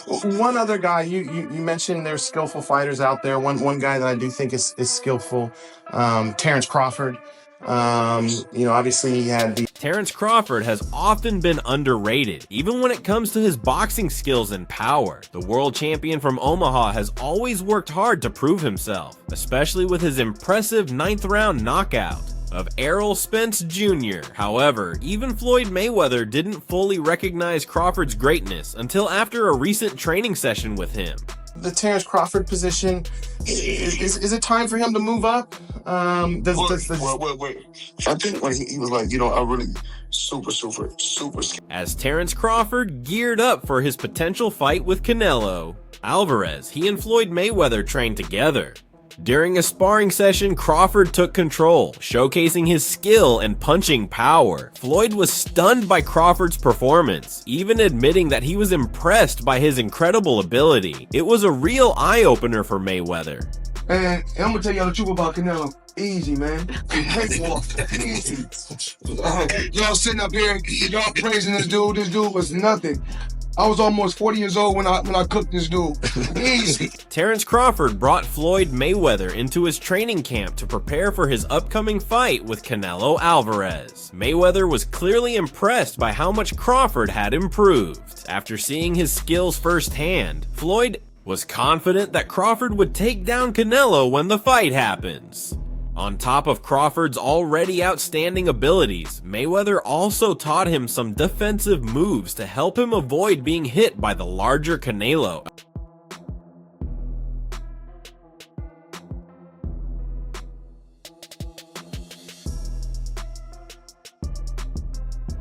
One other guy, you mentioned there's skillful fighters out there. One guy that I do think is skillful, Terence Crawford. Obviously he had the... Terence Crawford has often been underrated, even when it comes to his boxing skills and power. The world champion from Omaha has always worked hard to prove himself, especially with his impressive 9th round knockout of Errol Spence Jr. However, even Floyd Mayweather didn't fully recognize Crawford's greatness until after a recent training session with him. The Terence Crawford position, is it time for him to move up? Wait. I think when he was like, I'm really super scared. As Terence Crawford geared up for his potential fight with Canelo Alvarez, he and Floyd Mayweather trained together. During a sparring session, Crawford took control, showcasing his skill and punching power. Floyd was stunned by Crawford's performance, even admitting that he was impressed by his incredible ability. It was a real eye-opener for Mayweather. And I'm gonna tell y'all the truth about Canelo. Easy, man. Easy. Y'all sitting up here, y'all praising this dude. This dude was nothing. I was almost 40 years old when I cooked this dude. Easy. Terence Crawford brought Floyd Mayweather into his training camp to prepare for his upcoming fight with Canelo Alvarez. Mayweather was clearly impressed by how much Crawford had improved. After seeing his skills firsthand, Floyd was confident that Crawford would take down Canelo when the fight happens. On top of Crawford's already outstanding abilities, Mayweather also taught him some defensive moves to help him avoid being hit by the larger Canelo.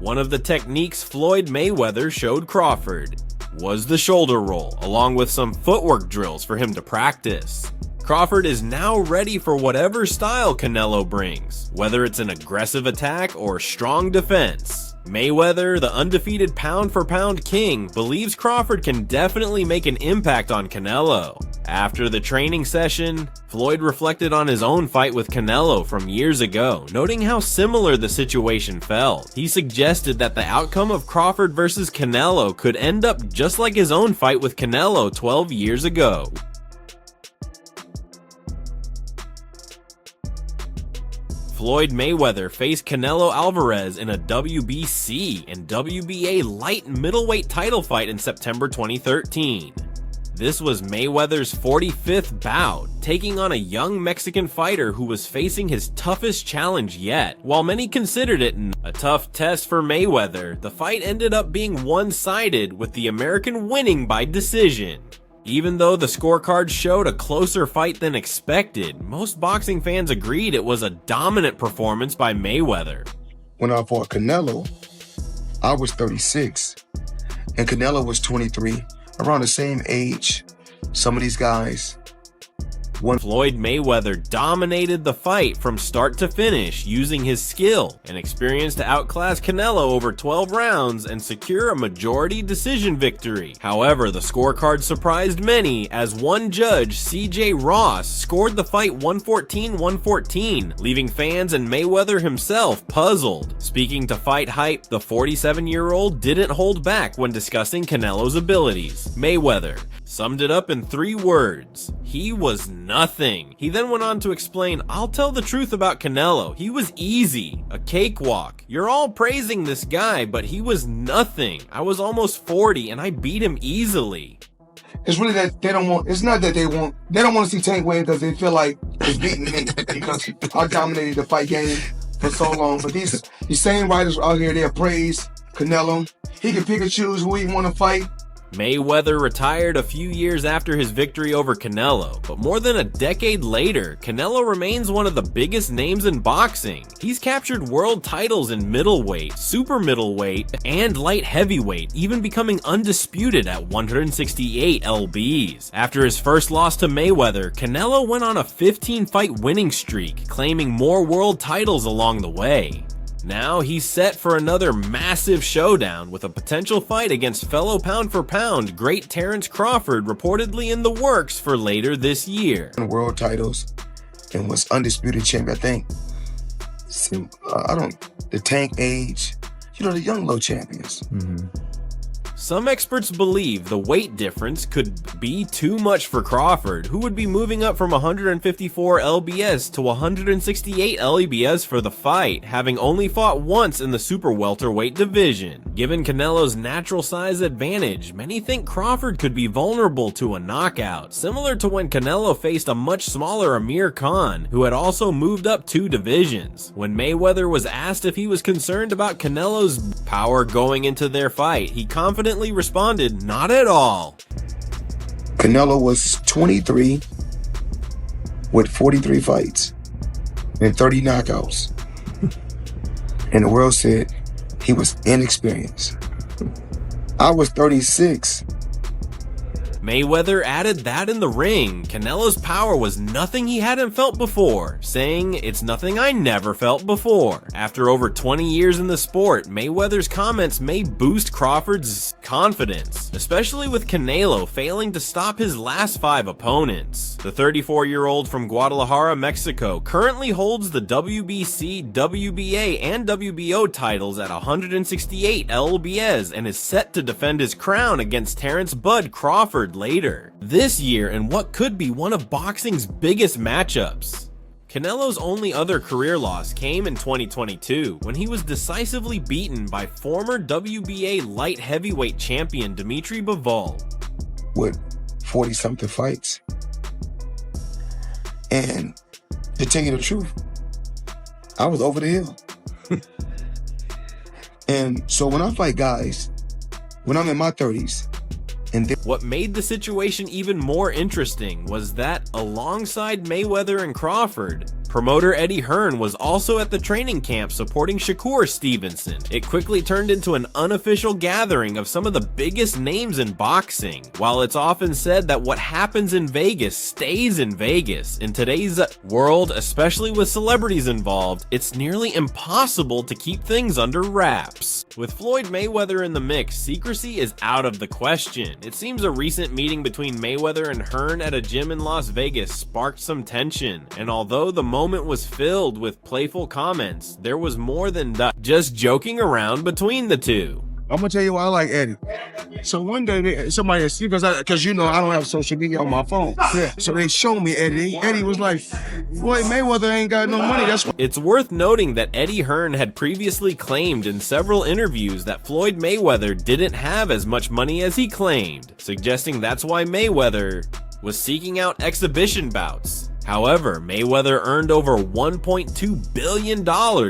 One of the techniques Floyd Mayweather showed Crawford was the shoulder roll, along with some footwork drills for him to practice. Crawford is now ready for whatever style Canelo brings, whether it's an aggressive attack or strong defense. Mayweather, the undefeated pound-for-pound king, believes Crawford can definitely make an impact on Canelo. After the training session, Floyd reflected on his own fight with Canelo from years ago, noting how similar the situation felt. He suggested that the outcome of Crawford versus Canelo could end up just like his own fight with Canelo 12 years ago. Floyd Mayweather faced Canelo Alvarez in a WBC and WBA light middleweight title fight in September 2013. This was Mayweather's 45th bout, taking on a young Mexican fighter who was facing his toughest challenge yet. While many considered it a tough test for Mayweather, the fight ended up being one-sided, with the American winning by decision. Even though the scorecard showed a closer fight than expected, most boxing fans agreed it was a dominant performance by Mayweather. When I fought Canelo, I was 36, and Canelo was 23, around the same age. Some of these guys Floyd Mayweather dominated the fight from start to finish, using his skill and experience to outclass Canelo over 12 rounds and secure a majority decision victory. However, the scorecard surprised many, as one judge, CJ Ross, scored the fight 114-114, leaving fans and Mayweather himself puzzled. Speaking to Fight Hype, the 47-year-old didn't hold back when discussing Canelo's abilities. Mayweather summed it up in 3 words: he was nothing. He then went on to explain, "I'll tell the truth about Canelo. He was easy, a cakewalk. You're all praising this guy, but he was nothing. I was almost 40 and I beat him easily." It's really that they don't want, it's not that they don't want to see Tank win because they feel like it's beating me because I dominated the fight game for so long. But these same writers out here, they praise Canelo. He can pick and choose who he want to fight. Mayweather retired a few years after his victory over Canelo, but more than a decade later, Canelo remains one of the biggest names in boxing. He's captured world titles in middleweight, super middleweight, and light heavyweight, even becoming undisputed at 168 lbs. After his first loss to Mayweather, Canelo went on a 15-fight winning streak, claiming more world titles along the way. Now he's set for another massive showdown, with a potential fight against fellow pound-for-pound great Terence Crawford reportedly in the works for later this year. World titles and was undisputed champion, I think. The Tank age, the young low champions. Some experts believe the weight difference could be too much for Crawford, who would be moving up from 154 lbs to 168 lbs for the fight, having only fought once in the super welterweight division. Given Canelo's natural size advantage, many think Crawford could be vulnerable to a knockout, similar to when Canelo faced a much smaller Amir Khan, who had also moved up 2 divisions. When Mayweather was asked if he was concerned about Canelo's power going into their fight, he confidently responded, "Not at all." Canelo was 23 with 43 fights and 30 knockouts. And the world said he was inexperienced. I was 36. Mayweather added that in the ring, Canelo's power was nothing he hadn't felt before, saying, "It's nothing I never felt before." After over 20 years in the sport, Mayweather's comments may boost Crawford's confidence, especially with Canelo failing to stop his last 5 opponents. The 34-year-old from Guadalajara, Mexico, currently holds the WBC, WBA, and WBO titles at 168 lbs and is set to defend his crown against Terence "Bud" Crawford later this year in what could be one of boxing's biggest matchups. Canelo's only other career loss came in 2022 when he was decisively beaten by former WBA light heavyweight champion Dimitri Bivol. With 40-something fights. And to tell you the truth, I was over the hill. And so when I fight guys, when I'm in my 30s, what made the situation even more interesting was that, alongside Mayweather and Crawford, promoter Eddie Hearn was also at the training camp supporting Shakur Stevenson. It quickly turned into an unofficial gathering of some of the biggest names in boxing. While it's often said that what happens in Vegas stays in Vegas, in today's world, especially with celebrities involved, it's nearly impossible to keep things under wraps. With Floyd Mayweather in the mix, secrecy is out of the question. It seems a recent meeting between Mayweather and Hearn at a gym in Las Vegas sparked some tension, and although the moment was filled with playful comments, there was more than just joking around between the two. I'm gonna tell you why I like Eddie. So one day somebody asked, because you know I don't have social media on my phone. Yeah. So they showed me Eddie. Eddie was like, "Floyd Mayweather ain't got no money." That's why. It's worth noting that Eddie Hearn had previously claimed in several interviews that Floyd Mayweather didn't have as much money as he claimed, suggesting that's why Mayweather was seeking out exhibition bouts. However, Mayweather earned over $1.2 billion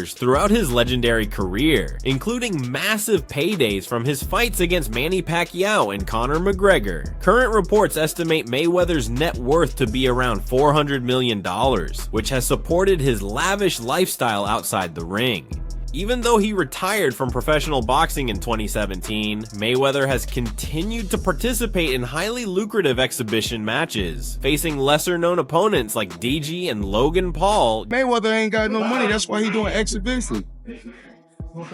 throughout his legendary career, including massive paydays from his fights against Manny Pacquiao and Conor McGregor. Current reports estimate Mayweather's net worth to be around $400 million, which has supported his lavish lifestyle outside the ring. Even though he retired from professional boxing in 2017, Mayweather has continued to participate in highly lucrative exhibition matches, facing lesser-known opponents like DG and Logan Paul. Mayweather ain't got no money, that's why he doing exhibition.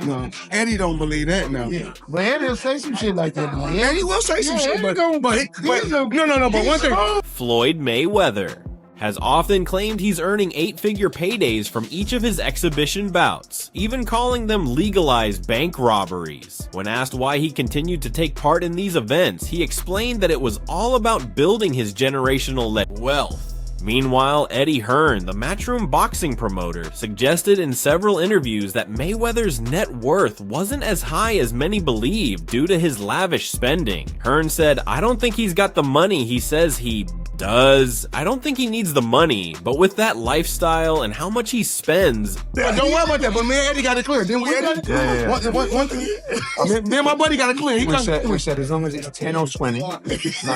No, Eddie don't believe that now. Yeah. But Eddie will say some shit like that. Man. Yeah, he will say some shit, but no, but one thing. Floyd Mayweather has often claimed he's earning 8-figure paydays from each of his exhibition bouts, even calling them legalized bank robberies. When asked why he continued to take part in these events, he explained that it was all about building his generational wealth. Meanwhile, Eddie Hearn, the Matchroom boxing promoter, suggested in several interviews that Mayweather's net worth wasn't as high as many believe due to his lavish spending. Hearn said, "I don't think he's got the money he says he does. I don't think he needs the money, but with that lifestyle and how much he spends..." Don't worry about that, but me and Eddie got it clear. Didn't we, Eddie? Yeah. One thing. Me and my buddy got it clear. We said as long as it's 10 or 20, not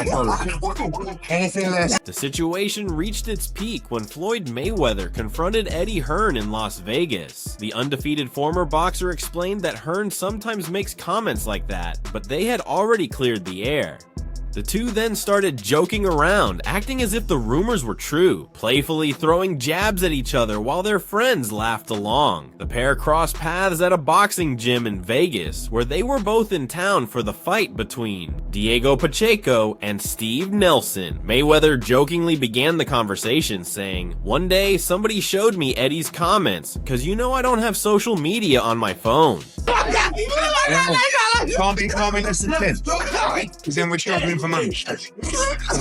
total. Anything less. The situation reached its peak when Floyd Mayweather confronted Eddie Hearn in Las Vegas. The undefeated former boxer explained that Hearn sometimes makes comments like that, but they had already cleared the air. The two then started joking around, acting as if the rumors were true, playfully throwing jabs at each other while their friends laughed along. The pair crossed paths at a boxing gym in Vegas, where they were both in town for the fight between Diego Pacheco and Steve Nelson. Mayweather jokingly began the conversation saying, "One day somebody showed me Eddie's comments, cause you know I don't have social media on my phone." Can't be calming less than 10. Because then we're struggling for money.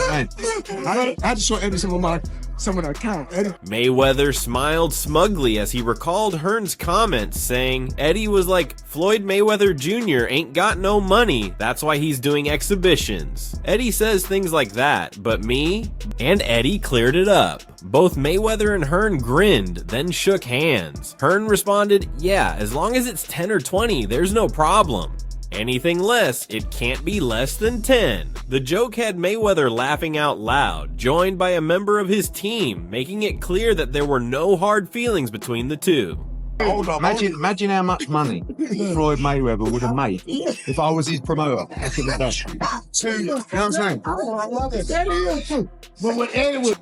I had to show every single one some of the account, Eddie. Mayweather smiled smugly as he recalled Hearn's comments, saying Eddie was like, "Floyd Mayweather Jr. ain't got no money, that's why he's doing exhibitions." Eddie says things like that, but me and Eddie cleared it up. Both Mayweather and Hearn grinned, then shook hands. Hearn responded, "Yeah, as long as it's 10 or 20, there's no problem. Anything less, it can't be less than 10. The joke had Mayweather laughing out loud, joined by a member of his team, making it clear that there were no hard feelings between the two. Imagine how much money Floyd Mayweather would have made if I was his promoter. That's what it does. You know what I'm saying?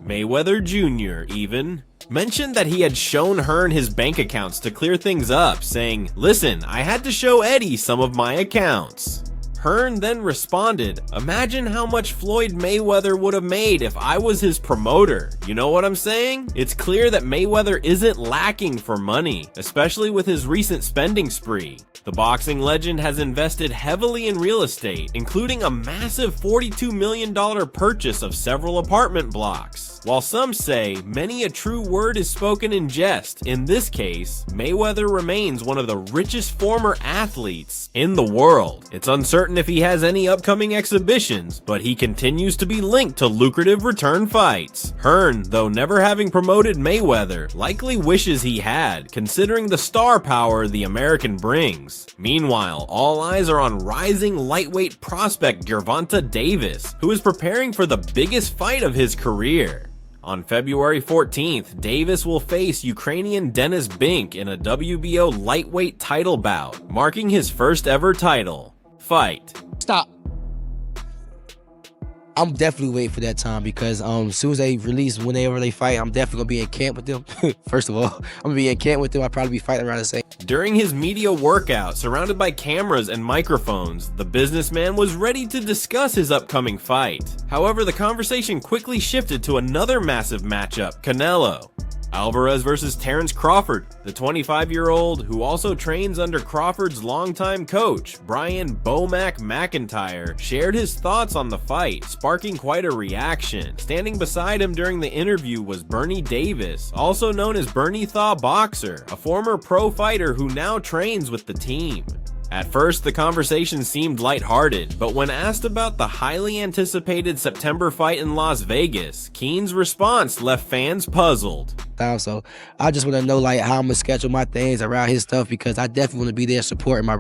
Mayweather Jr. even mentioned that he had shown Hearn his bank accounts to clear things up, saying, "Listen, I had to show Eddie some of my accounts." Hearn then responded, "Imagine how much Floyd Mayweather would have made if I was his promoter. You know what I'm saying?" It's clear that Mayweather isn't lacking for money, especially with his recent spending spree. The boxing legend has invested heavily in real estate, including a massive $42 million purchase of several apartment blocks. While some say many a true word is spoken in jest, in this case, Mayweather remains one of the richest former athletes in the world. It's uncertain if he has any upcoming exhibitions, but he continues to be linked to lucrative return fights. Hearn, though never having promoted Mayweather, likely wishes he had, considering the star power the American brings. Meanwhile, all eyes are on rising lightweight prospect Gervonta Davis, who is preparing for the biggest fight of his career. On February 14th, Davis will face Ukrainian Denis Bink in a WBO lightweight title bout, marking his first ever title fight. Stop. I'm definitely waiting for that time because as soon as they release whenever they fight, I'm definitely gonna be in camp with them. First of all, I'm gonna be in camp with them. I'll probably be fighting around the same. During his media workout, surrounded by cameras and microphones, the businessman was ready to discuss his upcoming fight. However, the conversation quickly shifted to another massive matchup, Canelo Alvarez versus Terence Crawford. The 25-year-old, who also trains under Crawford's longtime coach, Brian Bomac McIntyre, shared his thoughts on the fight, sparking quite a reaction. Standing beside him during the interview was Bernie Davis, also known as Bernie Thaw Boxer, a former pro fighter who now trains with the team. At first, the conversation seemed lighthearted, but when asked about the highly anticipated September fight in Las Vegas, Keen's response left fans puzzled. So I just want to know like how I'm gonna schedule my things around his stuff because I definitely want to be there supporting my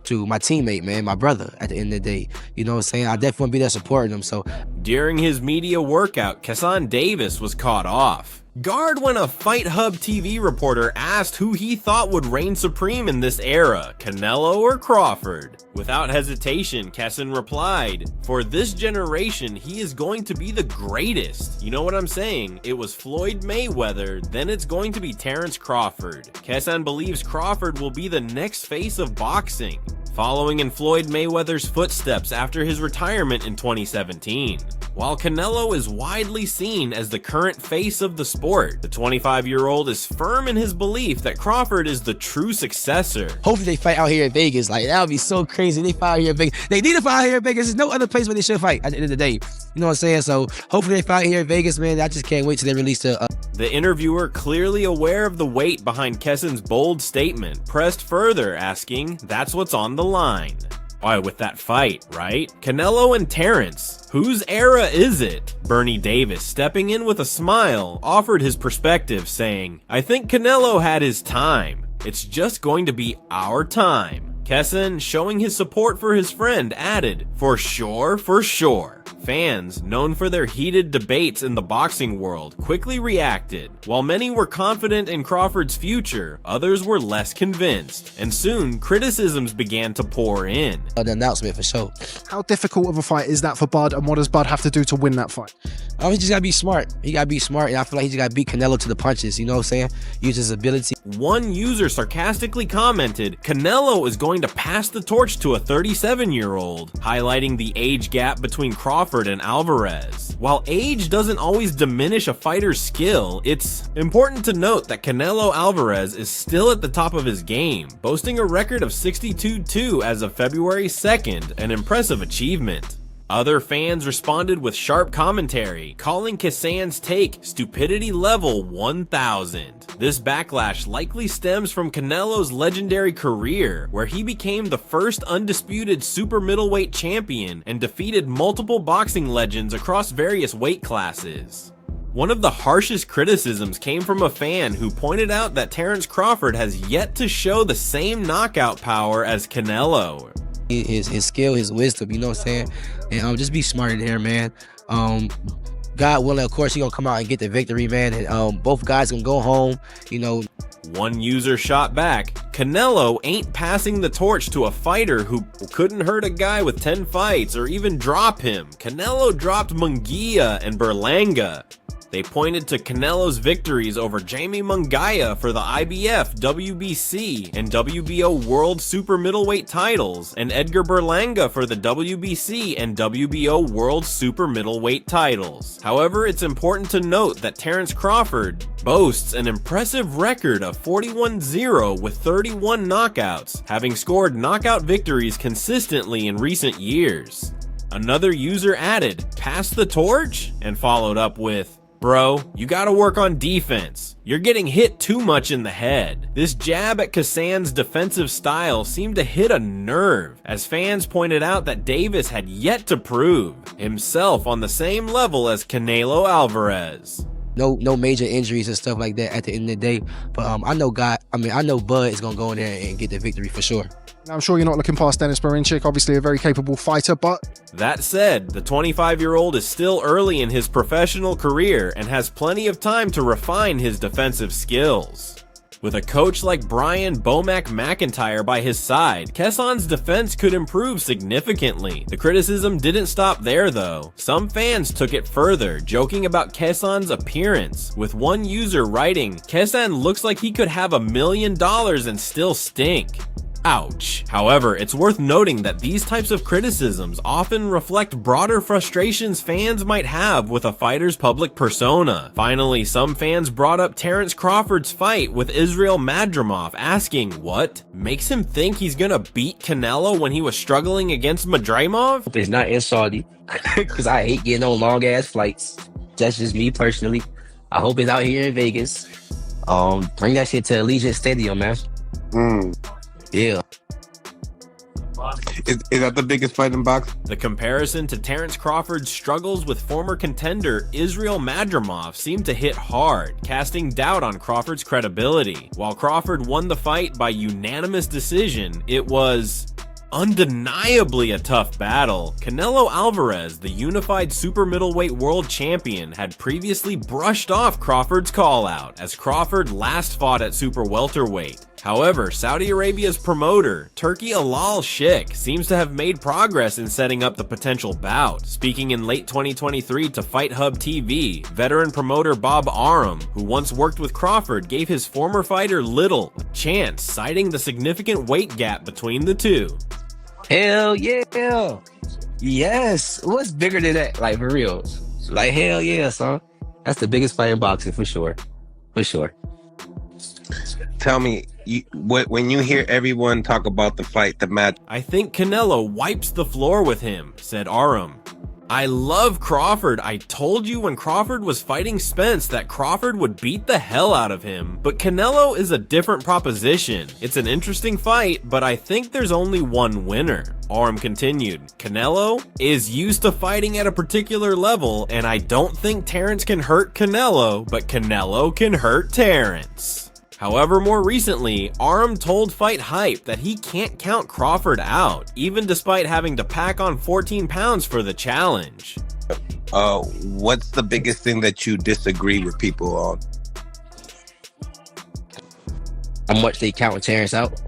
teammate, man, my brother at the end of the day. You know what I'm saying? I definitely want to be there supporting him. So during his media workout, Kesson Davis was caught off guard when a Fight Hub TV reporter asked who he thought would reign supreme in this era, Canelo or Crawford. Without hesitation, Kesson replied, "For this generation, he is going to be the greatest. You know what I'm saying? It was Floyd Mayweather, then it's going to be Terence Crawford." Kesson believes Crawford will be the next face of boxing, following in Floyd Mayweather's footsteps after his retirement in 2017. While Canelo is widely seen as the current face of the sport, the 25-year-old is firm in his belief that Crawford is the true successor. Hopefully they fight out here in Vegas. Like, that would be so crazy. They fight out here in Vegas. They need to fight out here in Vegas. There's no other place where they should fight at the end of the day. You know what I'm saying? So hopefully they fight here in Vegas, man. I just can't wait till they release The interviewer, clearly aware of the weight behind Kesson's bold statement, pressed further, asking, "That's what's on the line." Why, with that fight, right? Canelo and Terence, whose era is it? Bernie Davis, stepping in with a smile, offered his perspective, saying, "I think Canelo had his time. It's just going to be our time." Kesson, showing his support for his friend, added, "For sure, for sure." Fans, known for their heated debates in the boxing world, quickly reacted. While many were confident in Crawford's future, others were less convinced, and soon criticisms began to pour in. An announcement for sure. How difficult of a fight is that for Bud, and what does Bud have to do to win that fight? He just gotta be smart. He gotta be smart, and I feel like he just gotta beat Canelo to the punches. You know what I'm saying? Use his ability. One user sarcastically commented, "Canelo is going to pass the torch to a 37-year-old," highlighting the age gap between Crawford and Alvarez. While age doesn't always diminish a fighter's skill, it's important to note that Canelo Alvarez is still at the top of his game, boasting a record of 62-2 as of February 2nd, an impressive achievement. Other fans responded with sharp commentary, calling Kassan's take stupidity level 1000. This backlash likely stems from Canelo's legendary career, where he became the first undisputed super middleweight champion and defeated multiple boxing legends across various weight classes. One of the harshest criticisms came from a fan who pointed out that Terence Crawford has yet to show the same knockout power as Canelo. His skill, his wisdom, you know what I'm saying? And just be smart in here, man. God willing, of course, he gonna come out and get the victory, man. And both guys gonna go home, you know. One user shot back, "Canelo ain't passing the torch to a fighter who couldn't hurt a guy with 10 fights or even drop him. Canelo dropped Munguia and Berlanga." They pointed to Canelo's victories over Jamie Munguia for the IBF, WBC, and WBO World Super Middleweight titles, and Edgar Berlanga for the WBC and WBO World Super Middleweight titles. However, it's important to note that Terence Crawford boasts an impressive record of 41-0 with 31 knockouts, having scored knockout victories consistently in recent years. Another user added, "Pass the torch?" and followed up with, "Bro, you gotta work on defense. You're getting hit too much in the head." This jab at Kassan's defensive style seemed to hit a nerve, as fans pointed out that Davis had yet to prove himself on the same level as Canelo Alvarez. No major injuries and stuff like that at the end of the day. But I know Bud is gonna go in there and get the victory for sure. I'm sure you're not looking past Dennis Berinchik, obviously a very capable fighter, but... That said, the 25-year-old is still early in his professional career and has plenty of time to refine his defensive skills. With a coach like Brian Bomac McIntyre by his side, Kassan's defense could improve significantly. The criticism didn't stop there though. Some fans took it further, joking about Kassan's appearance, with one user writing, "Kassan looks like he could have $1 million and still stink." Ouch. However, it's worth noting that these types of criticisms often reflect broader frustrations fans might have with a fighter's public persona. Finally, some fans brought up Terence Crawford's fight with Israel Madrimov, asking what makes him think he's gonna beat Canelo when he was struggling against Madrimov? It's not in Saudi, because I hate getting on long ass flights. That's just me personally. I hope it's out here in Vegas. Bring that shit to Allegiant Stadium, man. Yeah. Is that the biggest fight in boxing? The comparison to Terence Crawford's struggles with former contender Israel Madrimov seemed to hit hard, casting doubt on Crawford's credibility. While Crawford won the fight by unanimous decision, it was undeniably a tough battle. Canelo Alvarez, the unified super middleweight world champion, had previously brushed off Crawford's call-out, as Crawford last fought at super welterweight. However, Saudi Arabia's promoter, Turki Al Sheikh, seems to have made progress in setting up the potential bout. Speaking in late 2023 to Fight Hub TV, veteran promoter Bob Arum, who once worked with Crawford, gave his former fighter little chance, citing the significant weight gap between the two. Hell yeah. Yes. What's bigger than that? Like, for real. Like, hell yeah, son. That's the biggest fight in boxing, for sure. For sure. Tell me, when you hear everyone talk about the fight, the match... "I think Canelo wipes the floor with him," said Arum. "I love Crawford. I told you when Crawford was fighting Spence that Crawford would beat the hell out of him. But Canelo is a different proposition. It's an interesting fight, but I think there's only one winner." Arum continued, "Canelo is used to fighting at a particular level, and I don't think Terence can hurt Canelo, but Canelo can hurt Terence." However, more recently, Arum told Fight Hype that he can't count Crawford out, even despite having to pack on 14 pounds for the challenge. What's the biggest thing that you disagree with people on? How much they count Terence out?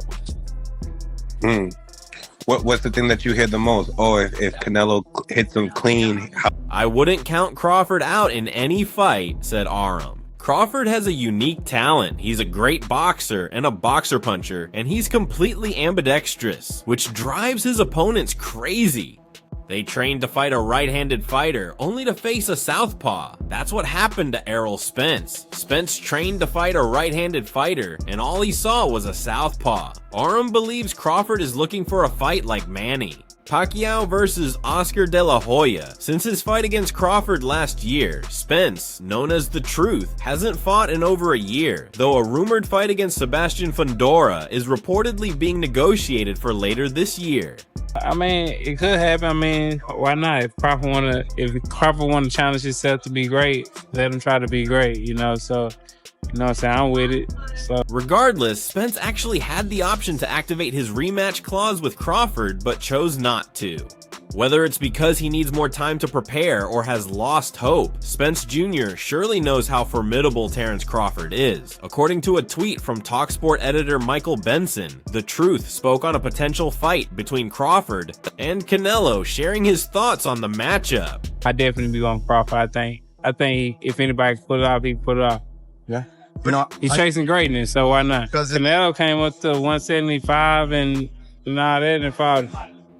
What's the thing that you hear the most? Oh, if Canelo hits him clean. I wouldn't count Crawford out in any fight, said Arum. Crawford has a unique talent. He's a great boxer and a boxer puncher, and he's completely ambidextrous, which drives his opponents crazy. They trained to fight a right-handed fighter, only to face a southpaw. That's what happened to Errol Spence. Spence trained to fight a right-handed fighter, and all he saw was a southpaw. Arum believes Crawford is looking for a fight like Manny. Pacquiao versus Oscar De La Hoya. Since his fight against Crawford last year, Spence, known as The Truth, hasn't fought in over a year, though a rumored fight against Sebastian Fundora is reportedly being negotiated for later this year. I mean, it could happen. I mean, why not? If Crawford want to challenge himself to be great, let him try to be great, you know, so... You know what I'm saying? I'm with it. So. Regardless, Spence actually had the option to activate his rematch clause with Crawford, but chose not to. Whether it's because he needs more time to prepare or has lost hope, Spence Jr. surely knows how formidable Terence Crawford is. According to a tweet from TalkSport editor Michael Benson, The Truth spoke on a potential fight between Crawford and Canelo, sharing his thoughts on the matchup. I definitely be on Crawford, I think if anybody can put it off, he can put it off. Yeah. He's chasing greatness, so why not? Canelo came up to 175 and all that and fought.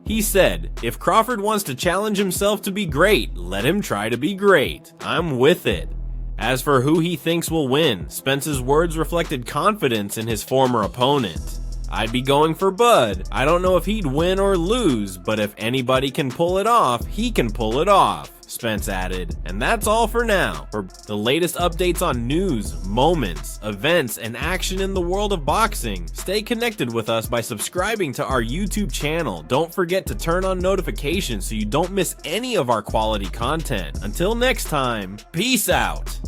He said, if Crawford wants to challenge himself to be great, let him try to be great. I'm with it. As for who he thinks will win, Spence's words reflected confidence in his former opponent. I'd be going for Bud. I don't know if he'd win or lose, but if anybody can pull it off, he can pull it off, Spence added. And that's all for now. For the latest updates on news, moments, events, and action in the world of boxing, stay connected with us by subscribing to our YouTube channel. Don't forget to turn on notifications so you don't miss any of our quality content. Until next time, peace out.